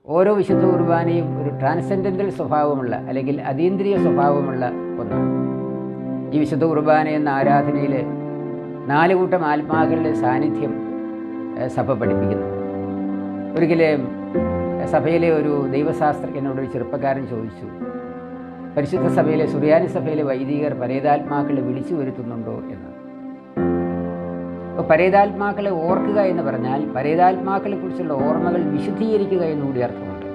ഓരോ വിശുദ്ധ കുർബാനയും ഒരു ട്രാൻസെൻഡൻ്റൽ സ്വഭാവമുള്ള അല്ലെങ്കിൽ അതീന്ദ്രിയ സ്വഭാവമുള്ള ഒന്നാണ്. ഈ വിശുദ്ധ കുർബാന എന്ന ആരാധനയിൽ 4 കൂട്ടം ആത്മാക്കളുടെ സാന്നിധ്യം സഭ പഠിപ്പിക്കുന്നു. ഒരിക്കലും സഭയിലെ ഒരു ദൈവശാസ്ത്രജ്ഞനോട് ഒരു ചെറുപ്പക്കാരൻ ചോദിച്ചു, പരിശുദ്ധ സഭയിലെ സുറിയാനി സഭയിലെ വൈദികർ പരേതാത്മാക്കളെ വിളിച്ചു വരുത്തുന്നുണ്ടോ എന്ന്. അപ്പോൾ പരേതാത്മാക്കളെ ഓർക്കുക എന്ന് പറഞ്ഞാൽ പരേതാത്മാക്കളെ കുറിച്ചുള്ള ഓർമ്മകൾ വിശുദ്ധീകരിക്കുക എന്നുകൂടി അർത്ഥമുണ്ട്.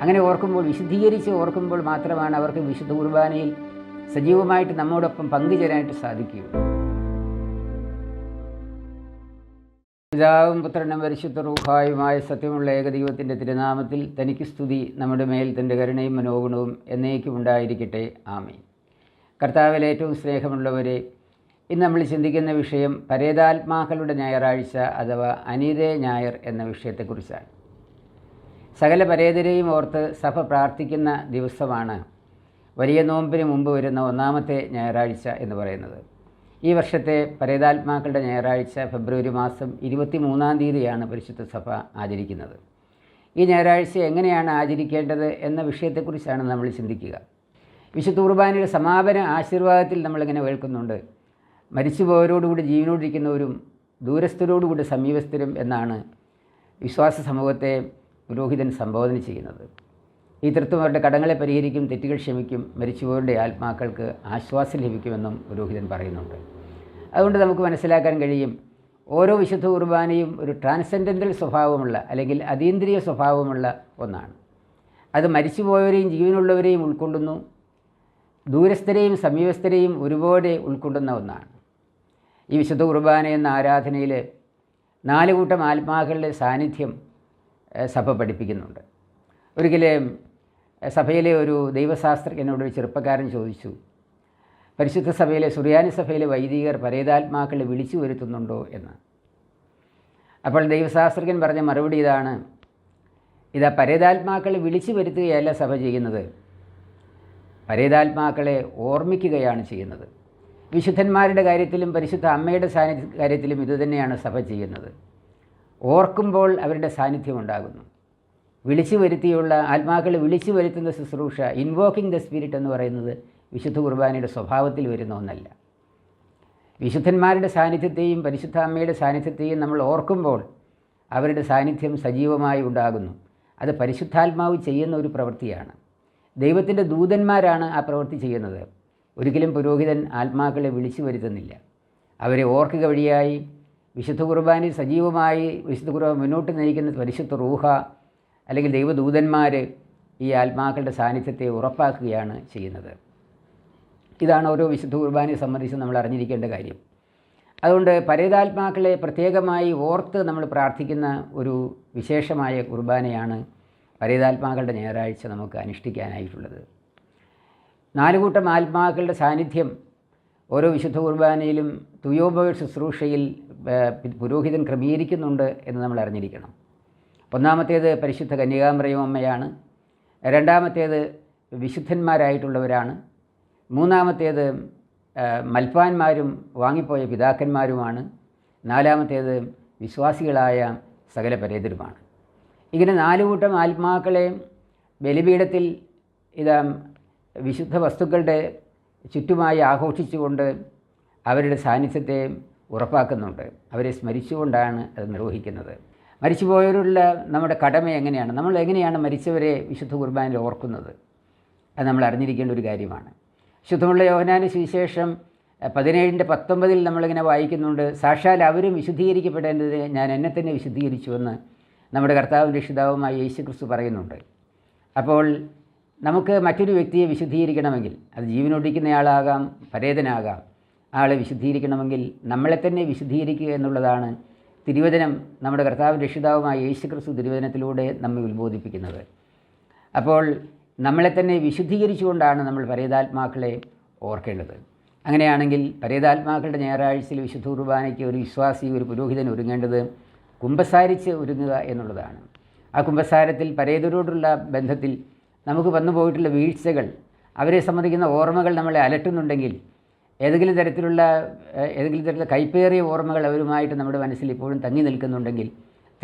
അങ്ങനെ ഓർക്കുമ്പോൾ മാത്രമാണ് അവർക്ക് വിശുദ്ധ കുർബാനയിൽ സജീവമായിട്ട് നമ്മോടൊപ്പം പങ്കുചേരാനായിട്ട് സാധിക്കുകയുള്ളൂ. പിതാവും പുത്രനും പരിശുദ്ധ റൂഹായുമായ സത്യമുള്ള ഏകദൈവത്തിൻ്റെ തിരുനാമത്തിൽ തനിക്ക് സ്തുതി, നമ്മുടെ മേൽ തൻ്റെ കരുണയും മനോഗുണവും എന്നേക്കും ഉണ്ടായിരിക്കട്ടെ. ആമേൻ. കർത്താവിൽ ഏറ്റവും സ്നേഹമുള്ളവരെ, ഇന്ന് നമ്മൾ ചിന്തിക്കുന്ന വിഷയം പരേതാത്മാക്കളുടെ ഞായറാഴ്ച അഥവാ അനീതേ ഞായർ എന്ന വിഷയത്തെക്കുറിച്ചാണ്. സകല പരേതരെയും ഓർത്ത് സഭ പ്രാർത്ഥിക്കുന്ന ദിവസമാണ് വലിയ നോമ്പിന് മുമ്പ് വരുന്ന 1-ാമത്തെ ഞായറാഴ്ച എന്ന് പറയുന്നത്. ഈ വർഷത്തെ പരേതാത്മാക്കളുടെ ഞായറാഴ്ച ഫെബ്രുവരി മാസം 23-ാം തീയതിയാണ് പരിശുദ്ധ സഭ ആചരിക്കുന്നത്. ഈ ഞായറാഴ്ച എങ്ങനെയാണ് ആചരിക്കേണ്ടത് എന്ന വിഷയത്തെക്കുറിച്ചാണ് നമ്മൾ ചിന്തിക്കുക. വിശുദ്ധ കുർബാനയുടെ സമാപന ആശീർവാദത്തിൽ നമ്മളിങ്ങനെ കേൾക്കുന്നുണ്ട്, മരിച്ചുപോയവരോടുകൂടി ജീവനോടിരിക്കുന്നവരും ദൂരസ്ഥരോടുകൂടി സമീപസ്ഥരും എന്നാണ് വിശ്വാസ സമൂഹത്തെ പുരോഹിതൻ സംബോധന ചെയ്യുന്നത്. ഈ തൃത്വം അവരുടെ കടങ്ങളെ പരിഹരിക്കും, തെറ്റുകൾ ക്ഷമിക്കും, മരിച്ചുപോയവരുടെ ആത്മാക്കൾക്ക് ആശ്വാസം ലഭിക്കുമെന്നും പുരോഹിതൻ പറയുന്നുണ്ട്. അതുകൊണ്ട് നമുക്ക് മനസ്സിലാക്കാൻ കഴിയും, ഓരോ വിശുദ്ധ കുർബാനയും ഒരു ട്രാൻസെൻഡൻ്റൽ സ്വഭാവമുള്ള അല്ലെങ്കിൽ അതീന്ദ്രിയ സ്വഭാവമുള്ള ഒന്നാണ്. അത് മരിച്ചുപോയവരെയും ജീവനുള്ളവരെയും ഉൾക്കൊള്ളുന്നു, ദൂരസ്ഥരെയും സമീപസ്ഥരെയും ഒരുപോലെ ഉൾക്കൊള്ളുന്ന ഒന്നാണ്. ഈ വിശുദ്ധ കുർബാന എന്ന ആരാധനയിൽ 4 കൂട്ടം ആത്മാക്കളുടെ സാന്നിധ്യം സഭ പഠിപ്പിക്കുന്നുണ്ട്. ഒരിക്കലും സഭയിലെ ഒരു ദൈവശാസ്ത്രജ്ഞനോട് ഒരു ചെറുപ്പക്കാരൻ ചോദിച്ചു, പരിശുദ്ധ സഭയിലെ സുറിയാനി സഭയിലെ വൈദികർ പരേതാത്മാക്കളെ വിളിച്ചു വരുത്തുന്നുണ്ടോ എന്ന്. അപ്പോൾ ദൈവശാസ്ത്രജ്ഞൻ പറഞ്ഞ മറുപടി ഇതാണ്, ഇതാ പരേതാത്മാക്കളെ വിളിച്ചു വരുത്തുകയല്ല സഭ ചെയ്യുന്നത്, പരേതാത്മാക്കളെ ഓർമ്മിക്കുകയാണ് ചെയ്യുന്നത്. വിശുദ്ധന്മാരുടെ കാര്യത്തിലും പരിശുദ്ധ അമ്മയുടെ കാര്യത്തിലും ഇതുതന്നെയാണ് സഭ ചെയ്യുന്നത്. ഓർക്കുമ്പോൾ അവരുടെ സാന്നിധ്യം ഉണ്ടാകുന്നു. വിളിച്ചു വരുത്തിയുള്ള ആത്മാക്കളെ വിളിച്ചു വരുത്തുന്ന ശുശ്രൂഷ, ഇൻവോക്കിംഗ് ദ സ്പിരിറ്റ് എന്ന് പറയുന്നത് വിശുദ്ധ കുർബാനയുടെ സ്വഭാവത്തിൽ വരുന്ന ഒന്നല്ല. വിശുദ്ധന്മാരുടെ സാന്നിധ്യത്തെയും പരിശുദ്ധ അമ്മയുടെ സാന്നിധ്യത്തെയും നമ്മൾ ഓർക്കുമ്പോൾ അവരുടെ സാന്നിധ്യം സജീവമായി ഉണ്ടാകുന്നു. അത് പരിശുദ്ധാത്മാവ് ചെയ്യുന്ന ഒരു പ്രവൃത്തിയാണ്. ദൈവത്തിൻ്റെ ദൂതന്മാരാണ് ആ പ്രവൃത്തി ചെയ്യുന്നത്. ഒരിക്കലും പുരോഹിതൻ ആത്മാക്കളെ വിളിച്ചു വരുത്തുന്നില്ല. അവരെ ഓർക്കുക വഴിയായി വിശുദ്ധ കുർബാനയിൽ സജീവമായി വിശുദ്ധ കുർബാന മുന്നോട്ട് നയിക്കുന്ന പരിശുദ്ധ റൂഹ അല്ലെങ്കിൽ ദൈവദൂതന്മാർ ഈ ആത്മാക്കളുടെ സാന്നിധ്യത്തെ ഉറപ്പാക്കുകയാണ് ചെയ്യുന്നത്. ഇതാണ് ഓരോ വിശുദ്ധ കുർബാനയെ സംബന്ധിച്ച് നമ്മൾ അറിഞ്ഞിരിക്കേണ്ട കാര്യം. അതുകൊണ്ട് പരേതാത്മാക്കളെ പ്രത്യേകമായി ഓർത്ത് നമ്മൾ പ്രാർത്ഥിക്കുന്ന ഒരു വിശേഷമായ കുർബാനയാണ് പരേതാത്മാക്കളുടെ ഞായറാഴ്ച നമുക്ക് അനുഷ്ഠിക്കാനായിട്ടുള്ളത്. 4 കൂട്ടം ആത്മാക്കളുടെ സാന്നിധ്യം ഓരോ വിശുദ്ധ കുർബാനയിലും തുയോബോയ ശുശ്രൂഷയിൽ പുരോഹിതൻ ക്രമീകരിക്കുന്നുണ്ട് എന്ന് നമ്മൾ അറിഞ്ഞിരിക്കണം. 1-ാമത്തേത് പരിശുദ്ധ കന്യകാമറിയം അമ്മയാണ്, 2-ാമത്തേത് വിശുദ്ധന്മാരായിട്ടുള്ളവരാണ്, 3-ാമത്തേത് മൽപ്പാന്മാരും വാങ്ങിപ്പോയ പിതാക്കന്മാരുമാണ്, 4-ാമത്തേത് വിശ്വാസികളായ സകല പരേതരുമാണ്. ഇങ്ങനെ 4 കൂട്ടം ആത്മാക്കളെ ബലിപീഠത്തിൽ ഇതാ വിശുദ്ധ വസ്തുക്കളുടെ ചുറ്റുമായി ആഘോഷിച്ചുകൊണ്ട് അവരുടെ സാന്നിധ്യത്തെ ഉറപ്പാക്കുന്നുണ്ട്. അവരെ സ്മരിച്ചുകൊണ്ടാണ് അത് നിർവഹിക്കുന്നത്. മരിച്ചുപോയവരുള്ള നമ്മുടെ കടമ എങ്ങനെയാണ്, നമ്മൾ എങ്ങനെയാണ് മരിച്ചവരെ വിശുദ്ധ കുർബാനയിൽ ഓർക്കുന്നത്, അത് നമ്മൾ അറിഞ്ഞിരിക്കേണ്ട ഒരു കാര്യമാണ്. ശുദ്ധമുള്ള യോഹന്നാന്റെ സുവിശേഷം 17:19 നമ്മളിങ്ങനെ വായിക്കുന്നുണ്ട്, സാക്ഷാൽ അവരും വിശുദ്ധീകരിക്കപ്പെടേണ്ടത് ഞാൻ എന്നെ തന്നെ വിശുദ്ധീകരിച്ചുവെന്ന് നമ്മുടെ കർത്താവും രക്ഷിതാവുമായ യേശുക്രിസ്തു പറയുന്നുണ്ട്. അപ്പോൾ നമുക്ക് മറ്റൊരു വ്യക്തിയെ വിശുദ്ധീകരിക്കണമെങ്കിൽ, അത് ജീവനൊടിക്കുന്നയാളാകാം, പരേതനാകാം, ആളെ വിശുദ്ധീകരിക്കണമെങ്കിൽ നമ്മളെ തന്നെ വിശുദ്ധീകരിക്കുക എന്നുള്ളതാണ് തിരുവചനം, നമ്മുടെ കർത്താവും രക്ഷിതാവുമായ യേശുക്രിസ്തു തിരുവചനത്തിലൂടെ നമ്മെ ഉത്ബോധിപ്പിക്കുന്നത്. അപ്പോൾ നമ്മളെ തന്നെ വിശുദ്ധീകരിച്ചുകൊണ്ടാണ് നമ്മൾ പരേതാത്മാക്കളെ ഓർക്കേണ്ടത്. അങ്ങനെയാണെങ്കിൽ പരേതാത്മാക്കളുടെ ഞായറാഴ്ചയിൽ വിശുദ്ധ കുർബാനയ്ക്ക് ഒരു വിശ്വാസി, ഒരു പുരോഹിതൻ ഒരുങ്ങേണ്ടത് കുമ്പസാരിച്ച് ഒരുങ്ങുക എന്നുള്ളതാണ്. ആ കുമ്പസാരത്തിൽ പരേതരോടുള്ള ബന്ധത്തിൽ നമുക്ക് വന്നുപോയിട്ടുള്ള വീഴ്ചകൾ, അവരെ സംബന്ധിക്കുന്ന ഓർമ്മകൾ നമ്മളെ അലട്ടുന്നുണ്ടെങ്കിൽ, ഏതെങ്കിലും തരത്തിലുള്ള കൈപ്പേറിയ ഓർമ്മകൾ അവരുമായിട്ട് നമ്മുടെ മനസ്സിൽ ഇപ്പോഴും തങ്ങി നിൽക്കുന്നുണ്ടെങ്കിൽ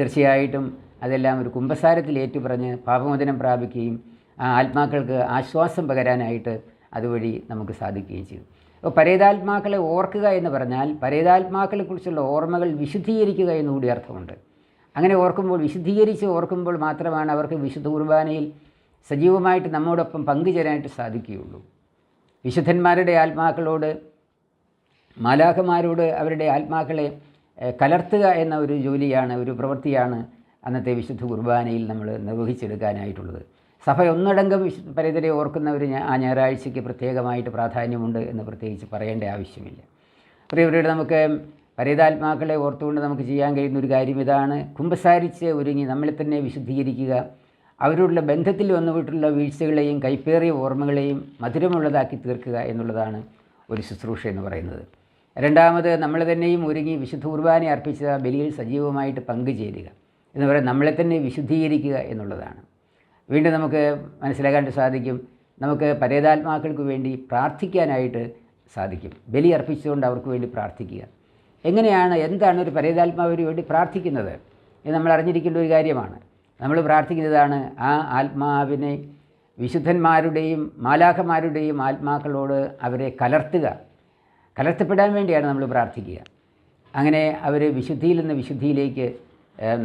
തീർച്ചയായിട്ടും അതെല്ലാം ഒരു കുമ്പസാരത്തിൽ ഏറ്റുപറഞ്ഞ് പാപമോചനം പ്രാപിക്കുകയും ആ ആത്മാക്കൾക്ക് ആശ്വാസം പകരാനായിട്ട് അതുവഴി നമുക്ക് സാധിക്കുകയും ചെയ്യും. അപ്പോൾ പരേതാത്മാക്കളെ ഓർക്കുക എന്ന് പറഞ്ഞാൽ പരേതാത്മാക്കളെക്കുറിച്ചുള്ള ഓർമ്മകൾ വിശുദ്ധീകരിക്കുക എന്നുകൂടി അർത്ഥമുണ്ട്. അങ്ങനെ ഓർക്കുമ്പോൾ, വിശുദ്ധീകരിച്ച് ഓർക്കുമ്പോൾ മാത്രമാണ് അവർക്ക് വിശുദ്ധ കുർബാനയിൽ സജീവമായിട്ട് നമ്മോടൊപ്പം പങ്കുചേരാനായിട്ട് സാധിക്കുകയുള്ളൂ. വിശുദ്ധന്മാരുടെ ആത്മാക്കളോട്, മാലാഖമാരോട് അവരുടെ ആത്മാക്കളെ കലർത്തുക എന്ന ഒരു ജോലിയാണ്, ഒരു പ്രവൃത്തിയാണ് അന്നത്തെ വിശുദ്ധ കുർബാനയിൽ നമ്മൾ നിർവഹിച്ചെടുക്കാനായിട്ടുള്ളത്. സഭ ഒന്നടങ്കം പരേതരെ ഓർക്കുന്ന ഒരു ആ ഞായറാഴ്ചയ്ക്ക് പ്രത്യേകമായിട്ട് പ്രാധാന്യമുണ്ട് എന്ന് പ്രത്യേകിച്ച് പറയേണ്ട ആവശ്യമില്ല. പ്രിയവരുടെ, നമുക്ക് പരേതാത്മാക്കളെ ഓർത്തുകൊണ്ട് നമുക്ക് ചെയ്യാൻ കഴിയുന്ന ഒരു കാര്യം ഇതാണ്: കുമ്പസാരിച്ച് ഒരുങ്ങി നമ്മളെ തന്നെ വിശുദ്ധീകരിക്കുക. അവരോടുള്ള ബന്ധത്തിൽ വന്നുപോയിട്ടുള്ള വീഴ്ചകളെയും കൈപ്പേറിയ ഓർമ്മകളെയും മധുരമുള്ളതാക്കി തീർക്കുക എന്നുള്ളതാണ് ഒരു ശുശ്രൂഷ എന്ന് പറയുന്നത്. രണ്ടാമത്, നമ്മൾ തന്നെയും ഒരുങ്ങി വിശുദ്ധ കുർബാന അർപ്പിച്ച ബലിയിൽ സജീവമായിട്ട് പങ്കുചേരുക എന്ന് പറയുന്നത് നമ്മളെ തന്നെ വിശുദ്ധീകരിക്കുക എന്നുള്ളതാണ്. വീണ്ടും നമുക്ക് മനസ്സിലാക്കാൻ സാധിക്കും, നമുക്ക് പരേതാത്മാക്കൾക്ക് വേണ്ടി പ്രാർത്ഥിക്കാനായിട്ട് സാധിക്കും. ബലി അർപ്പിച്ചുകൊണ്ട് അവർക്ക് വേണ്ടി പ്രാർത്ഥിക്കുക. എന്താണ് ഒരു പരേതാത്മാവിന് വേണ്ടി പ്രാർത്ഥിക്കുന്നത് എന്ന് നമ്മൾ അറിഞ്ഞിരിക്കേണ്ട ഒരു കാര്യമാണ്. നമ്മൾ പ്രാർത്ഥിക്കുന്നതാണ് ആ ആത്മാവിനെ വിശുദ്ധന്മാരുടെയും മാലാഖമാരുടെയും ആത്മാക്കളോട് അവരെ കലർത്തപ്പെടാൻ വേണ്ടിയാണ് നമ്മൾ പ്രാർത്ഥിക്കുക. അങ്ങനെ അവർ വിശുദ്ധിയിൽ നിന്ന് വിശുദ്ധിയിലേക്ക്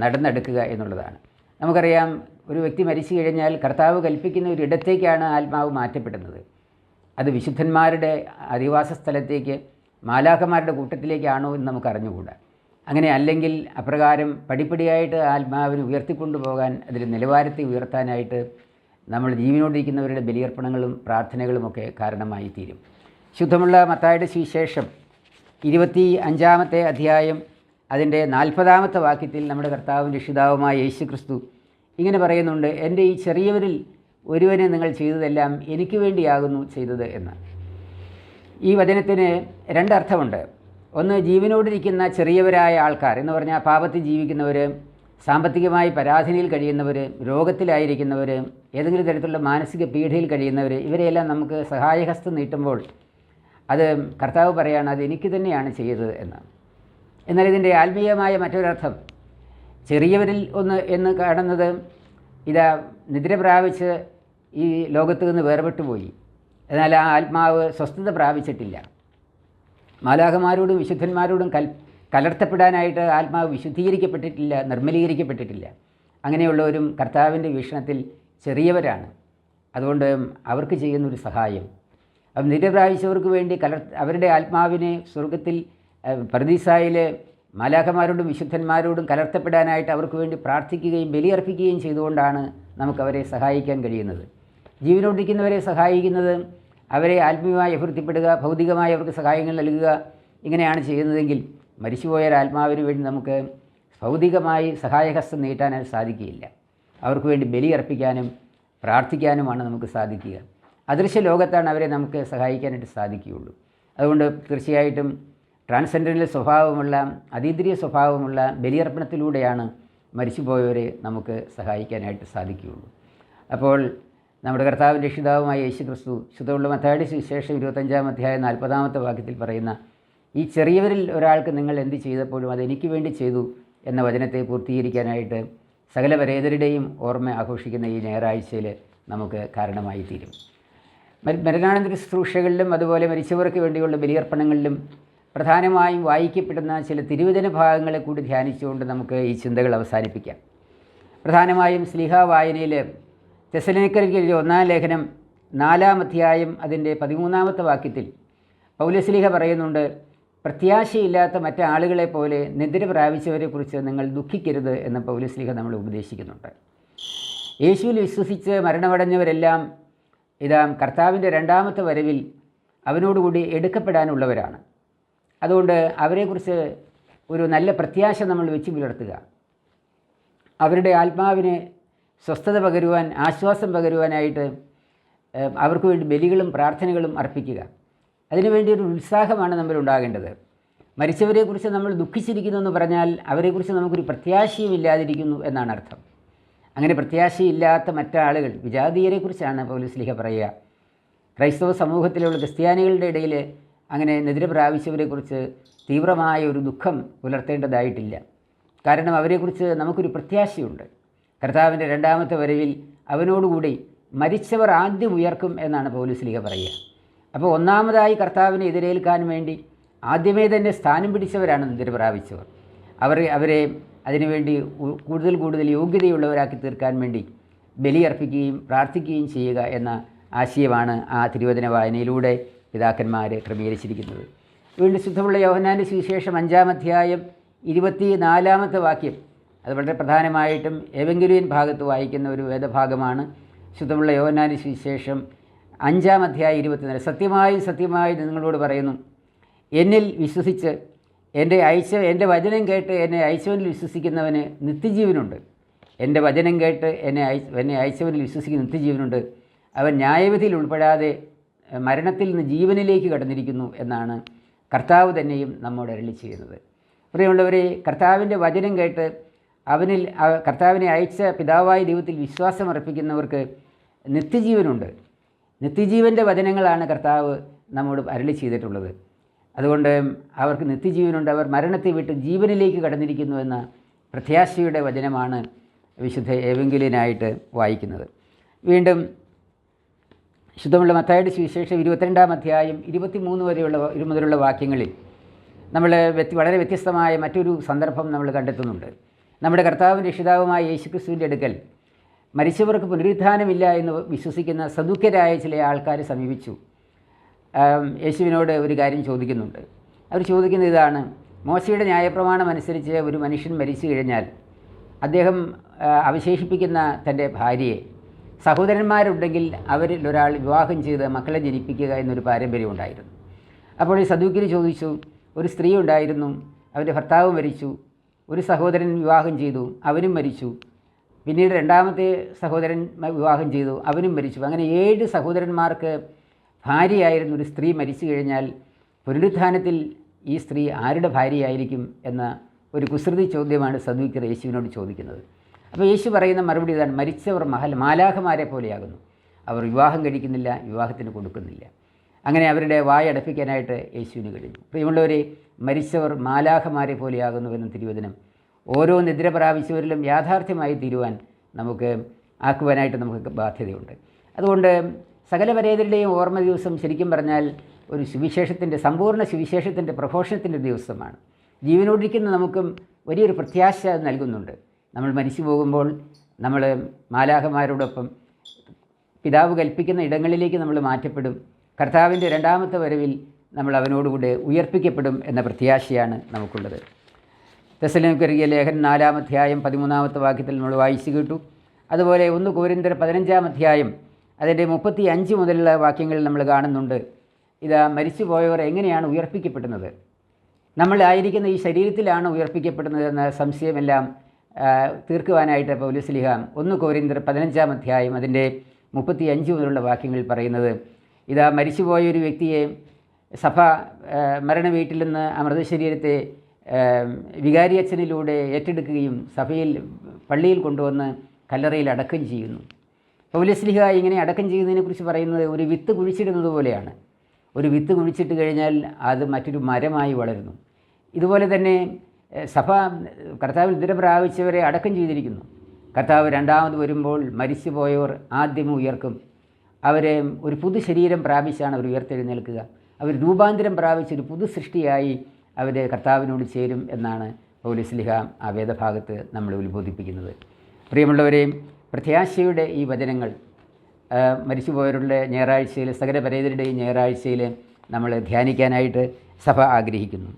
നടന്നെടുക്കുക എന്നുള്ളതാണ്. നമുക്കറിയാം, ഒരു വ്യക്തി മരിച്ചു കഴിഞ്ഞാൽ കർത്താവ് കൽപ്പിക്കുന്ന ഒരു ഇടത്തേക്കാണ് ആത്മാവ് മാറ്റപ്പെടുന്നത്. അത് വിശുദ്ധന്മാരുടെ അധിവാസ സ്ഥലത്തേക്ക്, മാലാഖമാരുടെ കൂട്ടത്തിലേക്കാണോ എന്ന് നമുക്ക് അറിഞ്ഞുകൂടാ. അങ്ങനെ അല്ലെങ്കിൽ അപ്രകാരം പടിപ്പടിയായിട്ട് ആത്മാവിനെ ഉയർത്തിക്കൊണ്ടുപോകാൻ, അതിൻ്റെ നിലവാരത്തെ ഉയർത്താനായിട്ട് നമ്മൾ ജീവനോടിരിക്കുന്നവരുടെ ബലിയർപ്പണങ്ങളും പ്രാർത്ഥനകളുമൊക്കെ കാരണമായി തീരും. ശുദ്ധമുള്ള മത്തായിയുടെ സുവിശേഷം 25-ാമത്തെ അധ്യായം അതിൻ്റെ 40-ാമത്തെ വാക്യത്തിൽ നമ്മുടെ കർത്താവും രക്ഷിതാവുമായ യേശു ക്രിസ്തു ഇങ്ങനെ പറയുന്നുണ്ട്: എൻ്റെ ഈ ചെറിയവരിൽ ഒരുവനെ നിങ്ങൾ ചെയ്തതെല്ലാം എനിക്ക് വേണ്ടിയാകുന്നു ചെയ്തത് എന്ന്. ഈ വചനത്തിന് രണ്ടർത്ഥമുണ്ട്. ഒന്ന്, ജീവനോടിരിക്കുന്ന ചെറിയവരായ ആൾക്കാർ എന്ന് പറഞ്ഞാൽ പാപത്തിൽ ജീവിക്കുന്നവർ, സാമ്പത്തികമായി പരാധീനയിൽ കഴിയുന്നവർ, രോഗത്തിലായിരിക്കുന്നവർ, ഏതെങ്കിലും തരത്തിലുള്ള മാനസിക പീഡയിൽ കഴിയുന്നവർ, ഇവരെയെല്ലാം നമുക്ക് സഹായഹസ്തം നീട്ടുമ്പോൾ അത് കർത്താവ് പറയുകയാണ്, അത് എനിക്ക് തന്നെയാണ് ചെയ്തത് എന്ന്. എന്നാൽ ഇതിൻ്റെ ആത്മീയമായ മറ്റൊരർത്ഥം, ചെറിയവരിൽ ഒന്ന് എന്ന് കാണുന്നത് ഇതാ നിദ്ര പ്രാപിച്ച് ഈ ലോകത്ത് നിന്ന് വേർപെട്ടുപോയി, എന്നാൽ ആ ആത്മാവ് സ്വസ്ഥത പ്രാപിച്ചിട്ടില്ല. മാലാഖമാരോടും വിശുദ്ധന്മാരോടും കലർത്തപ്പെടാനായിട്ട് ആത്മാവ് വിശുദ്ധീകരിക്കപ്പെട്ടിട്ടില്ല, നിർമ്മലീകരിക്കപ്പെട്ടിട്ടില്ല. അങ്ങനെയുള്ളവരും കർത്താവിൻ്റെ വീക്ഷണത്തിൽ ചെറിയവരാണ്. അതുകൊണ്ട് അവർക്ക് ചെയ്യുന്നൊരു സഹായം, അപ്പം നിദ്ര പ്രാപിച്ചവർക്ക് വേണ്ടി അവരുടെ ആത്മാവിനെ സ്വർഗത്തിൽ പർദീസായിലെ മാലാഖമാരോടും വിശുദ്ധന്മാരോടും കലർത്തപ്പെടാനായിട്ട് അവർക്ക് വേണ്ടി പ്രാർത്ഥിക്കുകയും ബലിയർപ്പിക്കുകയും ചെയ്തുകൊണ്ടാണ് നമുക്കവരെ സഹായിക്കാൻ കഴിയുന്നത്. ജീവനോടിരിക്കുന്നവരെ സഹായിക്കുന്നത്, അവരെ ആത്മീയമായി അഭിവൃദ്ധിപ്പെടുക, ഭൗതികമായി അവർക്ക് സഹായങ്ങൾ നൽകുക, ഇങ്ങനെയാണ് ചെയ്യുന്നതെങ്കിൽ മരിച്ചുപോയ ആത്മാവിന് വേണ്ടി നമുക്ക് ഭൗതികമായി സഹായഹസ്തം നീട്ടാൻ സാധിക്കുകയില്ല. അവർക്ക് വേണ്ടി ബലിയർപ്പിക്കാനും പ്രാർത്ഥിക്കാനുമാണ് നമുക്ക് സാധിക്കുക. അദൃശ്യ ലോകത്താണ് അവരെ നമുക്ക് സഹായിക്കാനായിട്ട് സാധിക്കുകയുള്ളൂ. അതുകൊണ്ട് തീർച്ചയായിട്ടും ട്രാൻസെൻഡൻ്റൽ സ്വഭാവമുള്ള, അതീന്ദ്രിയ സ്വഭാവമുള്ള ബലിയർപ്പണത്തിലൂടെയാണ് മരിച്ചുപോയവരെ നമുക്ക് സഹായിക്കാനായിട്ട് സാധിക്കുകയുള്ളൂ. അപ്പോൾ നമ്മുടെ കർത്താവിൻ്റെ രക്ഷിതാവുമായ യേശു ക്രിസ്തു ശുദ്ധമുള്ള മത്തായിയുടെ സുവിശേഷം 25-ാം അധ്യായം 40-ാമത്തെ വാക്യത്തിൽ പറയുന്ന ഈ ചെറിയവരിൽ ഒരാൾക്ക് നിങ്ങൾ എന്ത് ചെയ്തപ്പോഴും അത് എനിക്ക് വേണ്ടി ചെയ്തു എന്ന വചനത്തെ പൂർത്തീകരിക്കാനായിട്ട് സകല പരേതരുടെയും ഓർമ്മ ആഘോഷിക്കുന്ന ഈ ഞായറാഴ്ചയിൽ നമുക്ക് കാരണമായി തീരും. മരണാനന്തര ശുശ്രൂഷകളിലും അതുപോലെ മരിച്ചവർക്ക് വേണ്ടിയുള്ള ബലിയർപ്പണങ്ങളിലും പ്രധാനമായും വായിക്കപ്പെടുന്ന ചില തിരുവചന ഭാഗങ്ങളെ കൂടി ധ്യാനിച്ചുകൊണ്ട് നമുക്ക് ഈ ചിന്തകൾ അവസാനിപ്പിക്കാം. പ്രധാനമായും ശ്ലീഹാ വായനയിൽ തെസ്സലോനിക്കർക്ക് എഴുതിയ 1-ാം ലേഖനം 4-ാം അധ്യായം അതിൻ്റെ 13-ാമത്തെ വാക്യത്തിൽ പൗലോസ്ലീഹ പറയുന്നുണ്ട്: പ്രത്യാശയില്ലാത്ത മറ്റാളുകളെ പോലെ നിദ്ര പ്രാപിച്ചവരെക്കുറിച്ച് നിങ്ങൾ ദുഃഖിക്കരുത് എന്ന് പൗലോസ്ലീഹ നമ്മളെ ഉപദേശിക്കുന്നുണ്ട്. യേശുവിൽ വിശ്വസിച്ച് മരണമടഞ്ഞവരെല്ലാം ഇതാ കർത്താവിൻ്റെ 2-ാമത്തെ വരവിൽ അവനോടുകൂടി എടുക്കപ്പെടാനുള്ളവരാണ്. അതുകൊണ്ട് അവരെക്കുറിച്ച് ഒരു നല്ല പ്രത്യാശ നമ്മൾ വെച്ച് പുലർത്തുക. അവരുടെ ആത്മാവിന് സ്വസ്ഥത പകരുവാൻ, ആശ്വാസം പകരുവാനായിട്ട് അവർക്ക് വേണ്ടി ബലികളും പ്രാർത്ഥനകളും അർപ്പിക്കുക. അതിനുവേണ്ടി ഒരു ഉത്സാഹമാണ് നമ്മൾ ഉണ്ടാകേണ്ടത്. മരിച്ചവരെക്കുറിച്ച് നമ്മൾ ദുഃഖിച്ചിരിക്കുന്നു എന്ന് പറഞ്ഞാൽ അവരെക്കുറിച്ച് നമുക്കൊരു പ്രത്യാശയും ഇല്ലാതിരിക്കുന്നു എന്നാണ് അർത്ഥം. അങ്ങനെ പ്രത്യാശയില്ലാത്ത മറ്റാളുകൾ, വിജാതീയരെക്കുറിച്ചാണ് പൗലോസ്ലീഹ പറയുക. ക്രൈസ്തവ സമൂഹത്തിലുള്ള ക്രിസ്ത്യാനികളുടെ ഇടയിൽ അങ്ങനെ നിദ്ര പ്രാപിച്ചവരെക്കുറിച്ച് തീവ്രമായ ഒരു ദുഃഖം പുലർത്തേണ്ടതായിട്ടില്ല. കാരണം അവരെക്കുറിച്ച് നമുക്കൊരു പ്രത്യാശയുണ്ട്. കർത്താവിൻ്റെ രണ്ടാമത്തെ വരവിൽ അവനോടുകൂടി മരിച്ചവർ ആദ്യം ഉയർക്കും എന്നാണ് പൗലോസ്ലീഹ പറയുക. അപ്പോൾ ഒന്നാമതായി കർത്താവിനെ എതിരേൽക്കാൻ വേണ്ടി ആദ്യമേ തന്നെ സ്ഥാനം പിടിച്ചവരാണ് നിദ്ര പ്രാപിച്ചവർ. അവരെ അതിനുവേണ്ടി കൂടുതൽ യോഗ്യതയുള്ളവരാക്കി തീർക്കാൻ വേണ്ടി ബലിയർപ്പിക്കുകയും പ്രാർത്ഥിക്കുകയും ചെയ്യുക എന്ന ആശയമാണ് ആ തിരുവചന വായനയിലൂടെ പിതാക്കന്മാർ ക്രമീകരിച്ചിരിക്കുന്നത്. വീണ്ടും ശുദ്ധമുള്ള യോഹന്നാൻ്റെ സുവിശേഷം 5-ാം അധ്യായം 24-ാമത്തെ വാക്യം, അത് വളരെ പ്രധാനമായിട്ടും ഏവെങ്കിലുവിൻ ഭാഗത്ത് വായിക്കുന്ന ഒരു വേദഭാഗമാണ്. ശുദ്ധമുള്ള യോഹന്നാൻ്റെ സുവിശേഷം 5-ാം അധ്യായം 24. സത്യമായി നിങ്ങളോട് പറയുന്നു, എന്നിൽ വിശ്വസിച്ച് എൻ്റെ വചനം കേട്ട് എന്നെ അയച്ചവനിൽ വിശ്വസിക്കുന്നവന് നിത്യജീവനുണ്ട്. എൻ്റെ വചനം കേട്ട് എന്നെ അയച്ചവനിൽ വിശ്വസിക്കുന്ന നിത്യജീവനുണ്ട്. അവൻ ന്യായവിധിയിൽ ഉൾപ്പെടാതെ മരണത്തിൽ നിന്ന് ജീവനിലേക്ക് കടന്നിരിക്കുന്നു എന്നാണ് കർത്താവ് തന്നെയും നമ്മോട് അരുളി ചെയ്യുന്നത്. പ്രിയമുള്ളവരെ, കർത്താവിൻ്റെ വചനം കേട്ട് കർത്താവിനെ അയച്ച പിതാവായ ദൈവത്തിൽ വിശ്വാസമർപ്പിക്കുന്നവർക്ക് നിത്യജീവനുണ്ട്. നിത്യജീവൻ്റെ വചനങ്ങളാണ് കർത്താവ് നമ്മോട് അരുളി ചെയ്തിട്ടുള്ളത്. അതുകൊണ്ട് അവർക്ക് നിത്യജീവനുണ്ട്. അവർ മരണത്തെ വിട്ട് ജീവനിലേക്ക് കടന്നിരിക്കുന്നു എന്ന പ്രത്യാശയുടെ വചനമാണ് വിശുദ്ധ ഏവെങ്കിലിനായിട്ട് വായിക്കുന്നത്. വീണ്ടും ശുദ്ധമുള്ള മത്തായിയുടെ സുവിശേഷം 22-ാം അധ്യായം 23 മുതലുള്ള വാക്യങ്ങളിൽ നമ്മൾ വളരെ വ്യത്യസ്തമായ മറ്റൊരു സന്ദർഭം നമ്മൾ കണ്ടെത്തുന്നുണ്ട്. നമ്മുടെ കർത്താവും രക്ഷിതാവുമായ യേശുക്രിസ്തുവിൻ്റെ അടുക്കൽ മരിച്ചവർക്ക് പുനരുത്ഥാനമില്ല എന്ന് വിശ്വസിക്കുന്ന സദുക്യരായ ചില ആൾക്കാർ സമീപിച്ചു. യേശുവിനോട് ഒരു കാര്യം ചോദിക്കുന്നുണ്ട്. അവർ ചോദിക്കുന്നത് ഇതാണ്: മോശയുടെ ന്യായപ്രമാണം അനുസരിച്ച് ഒരു മനുഷ്യൻ മരിച്ചു കഴിഞ്ഞാൽ അദ്ദേഹം അവശേഷിപ്പിക്കുന്ന തൻ്റെ ഭാര്യയെ സഹോദരന്മാരുണ്ടെങ്കിൽ അവരിൽ ഒരാൾ വിവാഹം ചെയ്ത് മക്കളെ ജനിപ്പിക്കുക എന്നൊരു പാരമ്പര്യം ഉണ്ടായിരുന്നു. അപ്പോൾ ഈ സദൂക്യർ ചോദിച്ചു, ഒരു സ്ത്രീ ഉണ്ടായിരുന്നു, അവൻ്റെ ഭർത്താവ് മരിച്ചു, ഒരു സഹോദരൻ വിവാഹം ചെയ്തു, അവനും മരിച്ചു, പിന്നീട് രണ്ടാമത്തെ സഹോദരൻ വിവാഹം ചെയ്തു, അവനും മരിച്ചു. അങ്ങനെ 7 സഹോദരന്മാർക്ക് ഭാര്യയായിരുന്ന ഒരു സ്ത്രീ മരിച്ചു കഴിഞ്ഞാൽ പുനരുത്ഥാനത്തിൽ ഈ സ്ത്രീ ആരുടെ ഭാര്യയായിരിക്കും എന്ന ഒരു കുസൃതി ചോദ്യമാണ് സദൂക്യർ യേശുവിനോട് ചോദിക്കുന്നത്. അപ്പോൾ യേശു പറയുന്ന മറുപടി ഇതാണ്: മരിച്ചവർ മാലാഖമാരെ പോലെയാകുന്നു. അവർ വിവാഹം കഴിക്കുന്നില്ല, വിവാഹത്തിന് കൊടുക്കുന്നില്ല. അങ്ങനെ അവരുടെ വായടപ്പിക്കാനായിട്ട് യേശുവിന് കഴിഞ്ഞു. പ്രിയമുള്ളവരെ, മരിച്ചവർ മാലാഖമാരെ പോലെയാകുന്നുവെന്ന തിരുവചനം ഓരോ നിദ്ര പ്രാപിച്ചവരിലും യാഥാർത്ഥ്യമായി തീരുവാൻ ആക്കുവാനായിട്ട് നമുക്ക് ബാധ്യതയുണ്ട്. അതുകൊണ്ട് സകല പരേതരുടെയും ഓർമ്മ ദിവസം ശരിക്കും പറഞ്ഞാൽ ഒരു സമ്പൂർണ്ണ സുവിശേഷത്തിൻ്റെ പ്രഘോഷണത്തിൻ്റെ ദിവസമാണ്. ജീവനോടിരിക്കുന്ന നമുക്കും വലിയൊരു പ്രത്യാശ നൽകുന്നുണ്ട്. നമ്മൾ മരിച്ചു പോകുമ്പോൾ നമ്മൾ മാലാഖമാരോടൊപ്പം പിതാവ് കൽപ്പിക്കുന്ന ഇടങ്ങളിലേക്ക് നമ്മൾ മാറ്റപ്പെടും. കർത്താവിൻ്റെ രണ്ടാമത്തെ വരവിൽ നമ്മൾ അവനോടുകൂടെ ഉയർപ്പിക്കപ്പെടും എന്ന പ്രത്യാശയാണ് നമുക്കുള്ളത്. തെസ്സലോനിക്കർക്കെതിരെ ലേഖനം 4-ാം അധ്യായം 13-ാമത്തെ വാക്യത്തിൽ നമ്മൾ വായിച്ചു കേട്ടു. അതുപോലെ 1 കൊരിന്ത്യർ 15-ാം അധ്യായം അതിൻ്റെ 35 മുതലുള്ള വാക്യങ്ങളിൽ നമ്മൾ കാണുന്നുണ്ട്. ഇതാ, മരിച്ചുപോയവർ എങ്ങനെയാണ് ഉയർപ്പിക്കപ്പെടുന്നത്? നമ്മളായിരിക്കുന്ന ഈ ശരീരത്തിലാണ് ഉയർപ്പിക്കപ്പെടുന്നത് എന്ന സംശയമെല്ലാം തീർക്കുവാനായിട്ട് പൗലോസ്ലീഹ 1 കൊരിന്ത്യർ 15-ാം അധ്യായം അതിൻ്റെ 35 മുതലുള്ള വാക്യങ്ങളിൽ പറയുന്നത്, ഇതാ, മരിച്ചുപോയൊരു വ്യക്തിയെ സഭ മരണ വീട്ടിൽ നിന്ന് ആ മൃതശരീരത്തെ വികാരിയച്ഛനിലൂടെ ഏറ്റെടുക്കുകയും പള്ളിയിൽ കൊണ്ടുവന്ന് കല്ലറയിൽ അടക്കം ചെയ്യുന്നു. പൗലോസ്ലീഹ ഇങ്ങനെ അടക്കം ചെയ്യുന്നതിനെക്കുറിച്ച് പറയുന്നത് ഒരു വിത്ത് കുഴിച്ചിടുന്നത് പോലെയാണ്. ഒരു വിത്ത് കുഴിച്ചിട്ട് കഴിഞ്ഞാൽ അത് മറ്റൊരു മരമായി വളരുന്നു. ഇതുപോലെ തന്നെ സഭ കർത്താവിൽ നിദ്ര പ്രാപിച്ചവരെ അടക്കം ചെയ്തിരിക്കുന്നു. കർത്താവ് രണ്ടാമത് വരുമ്പോൾ മരിച്ചു പോയവർ ആദ്യം ഉയർക്കും. അവരെ ഒരു പുതു ശരീരം പ്രാപിച്ചാണ് അവർ ഉയർത്തെഴുന്നേൽക്കുക. അവർ രൂപാന്തരം പ്രാപിച്ചൊരു പുതു സൃഷ്ടിയായി അവർ കർത്താവിനോട് ചേരും എന്നാണ് പൗലോസ്ലീഹ ആ വേദഭാഗത്ത് നമ്മളെ ഉത്ബോധിപ്പിക്കുന്നത്. പ്രിയമുള്ളവരെ, പ്രത്യാശയുടെ ഈ വചനങ്ങൾ മരിച്ചുപോയവരുടെ ഞായറാഴ്ചയിൽ, സകല പരേതരുടെയും ഞായറാഴ്ചയിൽ നമ്മൾ ധ്യാനിക്കാനായിട്ട് സഭ ആഗ്രഹിക്കുന്നു.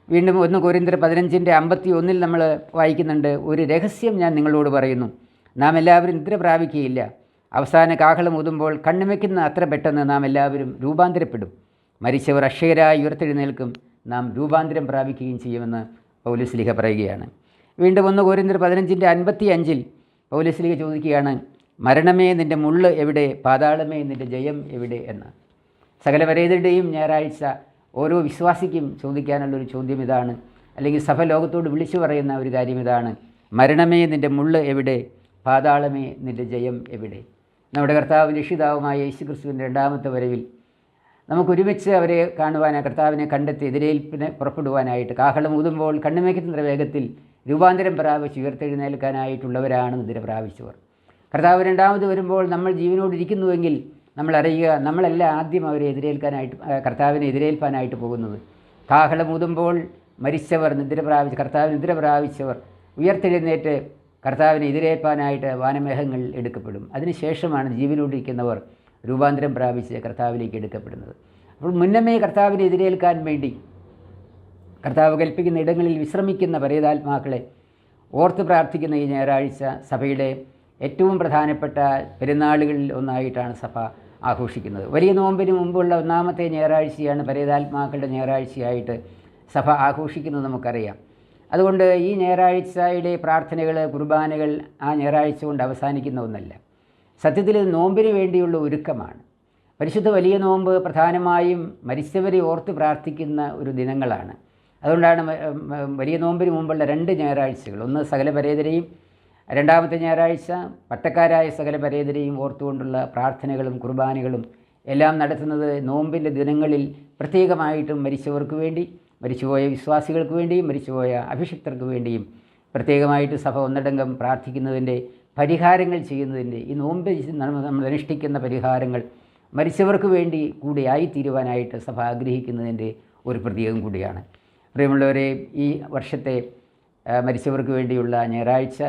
വീണ്ടും 1 കൊരിന്ത്യർ 15-ന്റെ 51 നമ്മൾ വായിക്കുന്നുണ്ട്: ഒരു രഹസ്യം ഞാൻ നിങ്ങളോട് പറയുന്നു, നാം എല്ലാവരും നിദ്ര പ്രാപിക്കുകയില്ല. അവസാന കാഹളം ഊതുമ്പോൾ കണ്ണുമയ്ക്കുന്ന അത്ര പെട്ടെന്ന് നാം എല്ലാവരും രൂപാന്തരപ്പെടും. മരിച്ചവർ അക്ഷയരായി ഉയർത്തെഴുന്നേൽക്കും, നാം രൂപാന്തരം പ്രാപിക്കുകയും ചെയ്യുമെന്ന് പൗലോസ്ലീഹ പറയുകയാണ്. വീണ്ടും 1 കൊരിന്ത്യർ 15-ന്റെ 55 പൗലോസ്ലീഹ ചോദിക്കുകയാണ്: മരണമേ നിൻ്റെ മുള്ള് എവിടെ? പാതാളമേ നിൻ്റെ ജയം എവിടെ? എന്ന്. സകല പരേതരുടെയും ഞായറാഴ്ച ഓരോ വിശ്വാസിക്കും ചോദിക്കാനുള്ളൊരു ചോദ്യം ഇതാണ്, അല്ലെങ്കിൽ സഭ ലോകത്തോട് വിളിച്ചു പറയുന്ന ഒരു കാര്യം ഇതാണ്: മരണമേ നിൻ്റെ മുള്ള് എവിടെ? പാതാളമേ നിൻ്റെ ജയം എവിടെ? നമ്മുടെ കർത്താവ് രക്ഷിതാവുമായ യേശുക്രിസ്തുവിൻ്റെ രണ്ടാമത്തെ വരവിൽ നമുക്കൊരുമിച്ച് അവരെ കാണുവാനായി, കർത്താവിനെ കണ്ടെത്തി എതിരേൽപ്പിന് പുറപ്പെടുവാനായിട്ട് കാഹളം ഊതുമ്പോൾ കണ്ണുമയ്ക്കുന്ന വേഗത്തിൽ രൂപാന്തരം പ്രാപിച്ച് ഉയർത്തെഴുന്നേൽക്കാനായിട്ടുള്ളവരാണ് നിദ്ര പ്രാപിച്ചവർ. കർത്താവ് രണ്ടാമത് വരുമ്പോൾ നമ്മൾ ജീവനോടിരിക്കുന്നുവെങ്കിൽ നമ്മൾ അറിയുക, നമ്മളല്ല ആദ്യം അവരെ കർത്താവിനെ എതിരേൽപ്പാനായിട്ട് പോകുന്നത്. കാഹളമൂതുമ്പോൾ മരിച്ചവർ കർത്താവിന് നിദ്ര പ്രാപിച്ചവർ ഉയർത്തെഴുന്നേറ്റ് കർത്താവിനെ എതിരേൽപ്പാനായിട്ട് വാനമേഘങ്ങൾ എടുക്കപ്പെടും. അതിനുശേഷമാണ് ജീവനോടിരിക്കുന്നവർ രൂപാന്തരം പ്രാപിച്ച് കർത്താവിലേക്ക് എടുക്കപ്പെടുന്നത്. അപ്പോൾ മുന്നമേ കർത്താവിനെ എതിരേൽക്കാൻ വേണ്ടി കർത്താവ് കൽപ്പിക്കുന്ന ഇടങ്ങളിൽ വിശ്രമിക്കുന്ന പരേതാത്മാക്കളെ ഓർത്ത് പ്രാർത്ഥിക്കുന്ന ഈ ഞായറാഴ്ച സഭയുടെ ഏറ്റവും പ്രധാനപ്പെട്ട പെരുന്നാളുകളിൽ ഒന്നായിട്ടാണ് സഭ ആഘോഷിക്കുന്നത്. വലിയ നോമ്പിന് മുമ്പുള്ള ഒന്നാമത്തെ ഞായറാഴ്ചയാണ് പരേതാത്മാക്കളുടെ ഞായറാഴ്ചയായിട്ട് സഭ ആഘോഷിക്കുന്നത് നമുക്കറിയാം. അതുകൊണ്ട് ഈ ഞായറാഴ്ചയുടെ പ്രാർത്ഥനകൾ, കുർബാനകൾ ആ ഞായറാഴ്ച കൊണ്ട് അവസാനിക്കുന്ന ഒന്നല്ല. സത്യത്തിൽ ഇത് നോമ്പിന് വേണ്ടിയുള്ള ഒരുക്കമാണ്. പരിശുദ്ധ വലിയ നോമ്പ് പ്രധാനമായും മരിച്ചവരെ ഓർത്ത് പ്രാർത്ഥിക്കുന്ന ഒരു ദിനങ്ങളാണ്. അതുകൊണ്ടാണ് വലിയ നോമ്പിന് മുമ്പുള്ള 2 ഞായറാഴ്ചകൾ, ഒന്ന് സകല പരേതരെയും, രണ്ടാമത്തെ ഞായറാഴ്ച പട്ടക്കാരായ സകല പരേതരെയും ഓർത്തുകൊണ്ടുള്ള പ്രാർത്ഥനകളും കുർബാനകളും എല്ലാം നടത്തുന്നത് നോമ്പിൻ്റെ ദിനങ്ങളിൽ പ്രത്യേകമായിട്ടും മരിച്ചവർക്ക് വേണ്ടി, മരിച്ചുപോയ വിശ്വാസികൾക്ക് വേണ്ടിയും മരിച്ചുപോയ അഭിഷിക്തർക്ക് വേണ്ടിയും പ്രത്യേകമായിട്ട് സഭ ഒന്നടങ്കം പ്രാർത്ഥിക്കുന്നതിൻ്റെ, പരിഹാരങ്ങൾ ചെയ്യുന്നതിൻ്റെ, ഈ നോമ്പ് നമ്മൾ അനുഷ്ഠിക്കുന്ന പരിഹാരങ്ങൾ മരിച്ചവർക്ക് വേണ്ടി കൂടി ആയിത്തീരുവാനായിട്ട് സഭ ആഗ്രഹിക്കുന്നതിൻ്റെ ഒരു പ്രതീകം കൂടിയാണ്. പ്രിയമുള്ളവരെ, ഈ വർഷത്തെ മരിച്ചവർക്ക് വേണ്ടിയുള്ള ഞായറാഴ്ച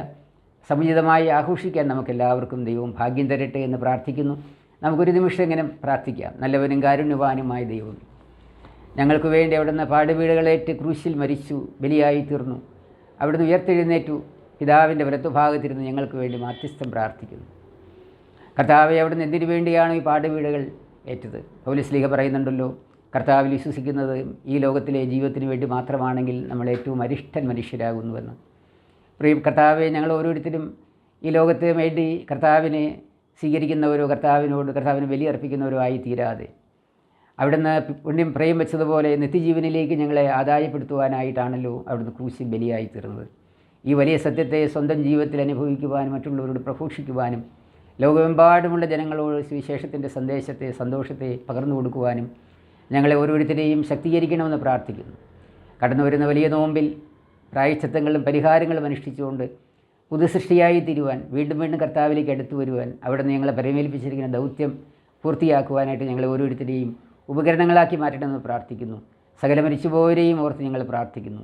സമുചിതമായി ആഘോഷിക്കാൻ നമുക്കെല്ലാവർക്കും ദൈവം ഭാഗ്യം തരട്ടെ എന്ന് പ്രാർത്ഥിക്കുന്നു. നമുക്കൊരു നിമിഷം ഇങ്ങനെ പ്രാർത്ഥിക്കാം. നല്ലവനും കാരുണ്യവാനുമായ ദൈവം, ഞങ്ങൾക്ക് വേണ്ടി അവിടുന്ന് പാടുവീടുകളേറ്റ് ക്രൂശിൽ മരിച്ചു, ബലിയായി തീർന്നു, അവിടുന്ന് ഉയർത്തെഴുന്നേറ്റു, പിതാവിൻ്റെ വലത്തുഭാഗത്തിരുന്ന് ഞങ്ങൾക്ക് വേണ്ടി മാധ്യസ്ഥം പ്രാർത്ഥിക്കുന്നു. കർത്താവെ, അവിടുന്ന് എന്തിനു വേണ്ടിയാണ് ഈ പാടുവീടുകൾ ഏറ്റത്? പൗലോസ് പറയുന്നുണ്ടല്ലോ, കർത്താവിൽ വിശ്വസിക്കുന്നത് ഈ ലോകത്തിലെ ജീവിതത്തിന് വേണ്ടി മാത്രമാണെങ്കിൽ നമ്മൾ ഏറ്റവും അരിഷ്ടൻ മനുഷ്യരാകുന്നുവെന്ന്. പ്രിയ കർത്താവെ, ഞങ്ങൾ ഓരോരുത്തരും ഈ ലോകത്തിന് വേണ്ടി കർത്താവിനെ സ്വീകരിക്കുന്നവരോ കർത്താവിന് ബലിയർപ്പിക്കുന്നവരോ ആയി തീരാതെ അവിടുന്ന് പുണ്യം പ്രയം വെച്ചതുപോലെ നിത്യജീവനിലേക്ക് ഞങ്ങളെ ആദായപ്പെടുത്തുവാനായിട്ടാണല്ലോ അവിടുന്ന് ക്രൂശിൽ ബലിയായി തീർന്നത്. ഈ വലിയ സത്യത്തെ സ്വന്തം ജീവിതത്തിൽ അനുഭവിക്കുവാനും മറ്റുള്ളവരോട് പ്രഘോഷിക്കുവാനും ലോകമെമ്പാടുമുള്ള ജനങ്ങളോട് സുവിശേഷത്തിൻ്റെ സന്ദേശത്തെ, സന്തോഷത്തെ പകർന്നു കൊടുക്കുവാനും ഞങ്ങളെ ഓരോരുത്തരെയും ശക്തീകരിക്കണമെന്ന് പ്രാർത്ഥിക്കുന്നു. കടന്നു വരുന്ന വലിയ നോമ്പിൽ പ്രായശ്ചിത്തങ്ങളും പരിഹാരങ്ങളും അനുഷ്ഠിച്ചുകൊണ്ട് പുതുസൃഷ്ടിയായി തീരുവാൻ, വീണ്ടും വീണ്ടും കർത്താവിലേക്ക് അടുത്തു വരുവാൻ, അവിടുന്ന് ഞങ്ങളെ പരിമേൽപ്പിച്ചിരിക്കുന്ന ദൗത്യം പൂർത്തിയാക്കുവാനായിട്ട് ഞങ്ങളെ ഓരോരുത്തരെയും ഉപകരണങ്ങളാക്കി മാറ്റണമെന്ന് പ്രാർത്ഥിക്കുന്നു. സകല മരിച്ചുപോയവരെയും ഓർത്ത് ഞങ്ങൾ പ്രാർത്ഥിക്കുന്നു.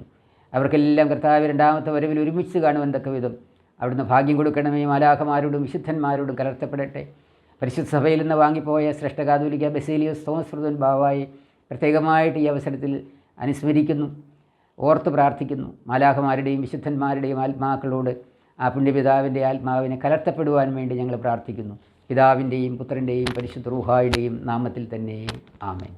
അവർക്കെല്ലാം കർത്താവ് രണ്ടാമത്തെ വരവിൽ ഒരുമിച്ച് കാണുവാൻ തക്ക വിധം അവിടുന്ന് ഭാഗ്യം കൊടുക്കണമേ. മാലാഖമാരോടും വിശുദ്ധന്മാരോടും കലർത്തപ്പെടട്ടെ. പരിശുദ്ധ സഭയിൽ നിന്ന് വാങ്ങിപ്പോയ ശ്രേഷ്ഠ കാതോലിക്ക ബസേലിയോസ് തോമസ് ഫ്രദോൻ ബാവായെ പ്രത്യേകമായിട്ട് ഈ അവസരത്തിൽ അനുസ്മരിക്കുന്നു, ഓർത്ത് പ്രാർത്ഥിക്കുന്നു. മാലാഖമാരുടെയും വിശുദ്ധന്മാരുടെയും ആത്മാക്കളോട് ആ പുണ്യപിതാവിൻ്റെ ആത്മാവിനെ കലർത്തപ്പെടുവാൻ വേണ്ടി ഞങ്ങൾ പ്രാർത്ഥിക്കുന്നു. പിതാവിൻ്റെയും പുത്രൻ്റെയും പരിശുദ്ധ റൂഹായുടെയും നാമത്തിൽ തന്നെ ആമേൻ.